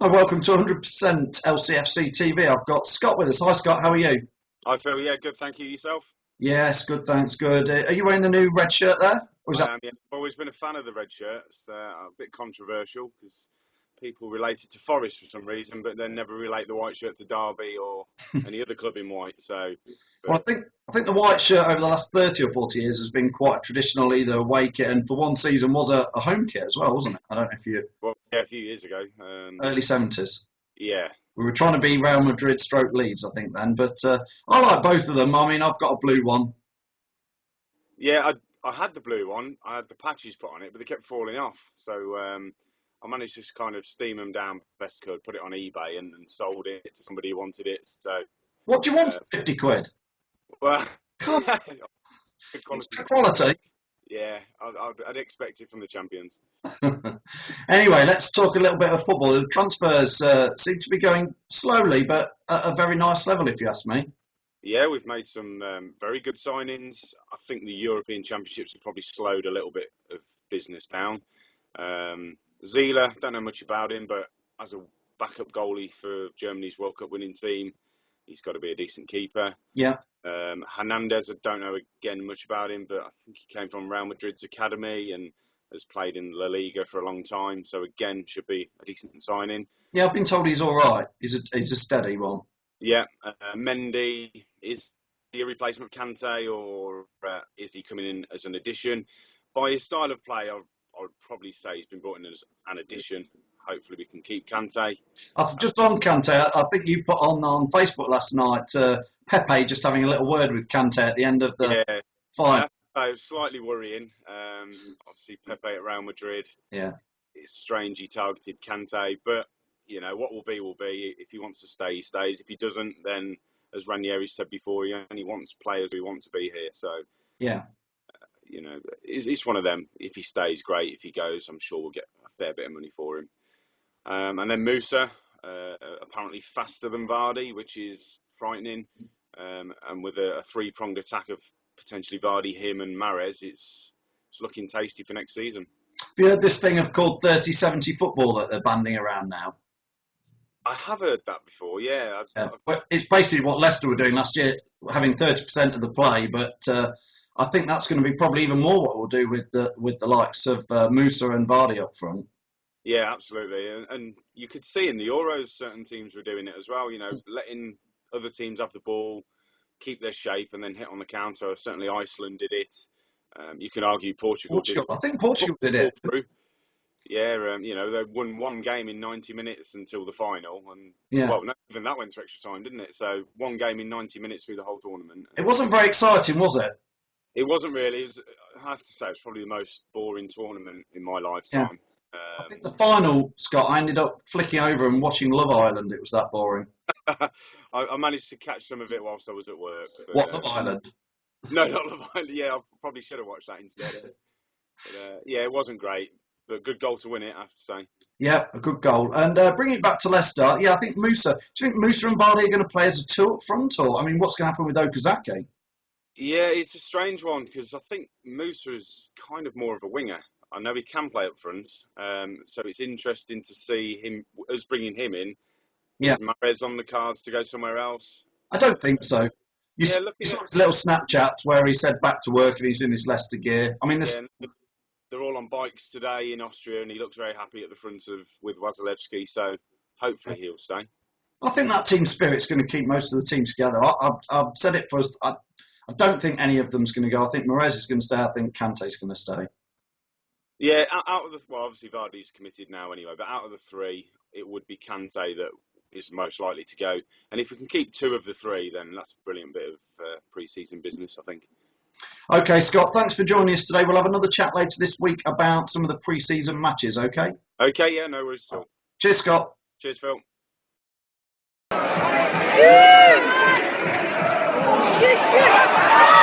Hi, welcome to 100% LCFC TV. I've got Scott with us. Hi, Scott. How are you? I feel, yeah, good. Thank you. Yourself? Yes, good. Thanks. Good. Are you wearing the new red shirt there? Or is I that? am. Yeah. I've always been a fan of the red shirt. It's a bit controversial because people relate it to Forest for some reason, but then never relate the white shirt to Derby or any other club in white. So, Well, but I think the white shirt over the last 30 or 40 years has been quite a traditional either away kit and for one season was a home kit as well, wasn't it? I don't know if you well, yeah, a few years ago. early 70s. Yeah, We were trying to be Real Madrid stroke Leeds, I think then, but I like both of them. I mean, I've got a blue one. yeah. I had the blue one. I had the patches put on it, but they kept falling off. So I managed to kind of steam them down best could, put it on eBay, and sold it to somebody who wanted it. So, What do you want uh, for 50 quid? well, Come on, good it's quality the merchandise. quality. Yeah, I'd expect it from the champions. Anyway, let's talk a little bit of football. The transfers seem to be going slowly, but at a very nice level, if you ask me. Yeah, we've made some very good signings. I think the European Championships have probably slowed a little bit of business down. Zila, don't know much about him, but as a backup goalie for Germany's World Cup winning team, he's got to be a decent keeper. Yeah, Hernandez, I don't know again much about him, but I think he came from Real Madrid's academy and has played in La Liga for a long time. So again, should be a decent signing. yeah, I've been told he's all right. He's a steady one. Yeah, Mendy, is he a replacement for Kante or is he coming in as an addition? By his style of play, I would probably say he's been brought in as an addition. Hopefully, we can keep Kante. Just on Kante, I think you put on Facebook last night Pepe just having a little word with Kante at the end of the Yeah, I final. have to say, it was slightly worrying. Obviously, Pepe at Real Madrid. Yeah, It's strange he targeted Kante, but you know what will be will be. If he wants to stay, he stays. If he doesn't, then as Ranieri said before, he only wants players who want to be here. So yeah. you know, it's one of them. If he stays, great. If he goes, I'm sure we'll get a fair bit of money for him. And then Musa, apparently faster than Vardy, which is frightening. And with a three-pronged attack of potentially Vardy, him, and Mahrez, it's looking tasty for next season. Have you heard this thing of called 30-70 football that they're banding around now? I have heard that before. Yeah, Yeah. Well, it's basically what Leicester were doing last year, having 30% of the play, but I think that's going to be probably even more what we'll do with the likes of Musa and Vardy up front. yeah, absolutely. And you could see in the Euros, certain teams were doing it as well. You know, letting other teams have the ball, keep their shape, and then hit on the counter. Certainly, Iceland did it. You can argue Portugal did Portugal, it. I think Portugal did it. Through. Yeah, you know, they won one game in 90 minutes until the final, and Yeah, well, no, even that went to extra time, didn't it? So one game in 90 minutes through the whole tournament. it And wasn't very exciting, was it? it wasn't really. It was, I have to say, it's probably the most boring tournament in my Yeah, lifetime. I think the final, Scott, I ended up flicking over and watching Love Island. It was that boring. I managed to catch some of it whilst I was at work, but What Love Island? no, not Love Island. Yeah, I probably should have watched that instead. But yeah, it wasn't great, but good goal to win it, I have to say. Yeah, a good goal. And bringing it back to Leicester, yeah, I think Musa. Do you think Musa and Vardy are going to play as a two up front, or I mean, what's going to happen with Okazaki? Yeah, it's a strange one because I think Musa is kind of more of a winger. I know he can play up front, so it's interesting to see him us bringing him in. Yeah, Is Mahrez on the cards to go somewhere else? I don't think so. Yeah, You looking saw at his little Snapchat where he said back to work and he's in his Leicester gear. I mean, yeah, they're all on bikes today in Austria, and he looks very happy at the front of with Wasilewski. So hopefully he'll stay. I think that team spirit's going to keep most of the team together. I've said it for us. I don't think any of them's going to go. I think Mahrez is going to stay. I think Kante's going to stay. Yeah, out of the well, obviously Vardy's committed now anyway, but out of the three, it would be Kante that is most likely to go. And if we can keep two of the three, then that's a brilliant bit of pre-season business, I think. Okay, Scott, thanks for joining us today. We'll have another chat later this week about some of the pre-season matches, okay? Okay, yeah, no worries at all. Cheers, Scott. Cheers, Phil. Shit, shit.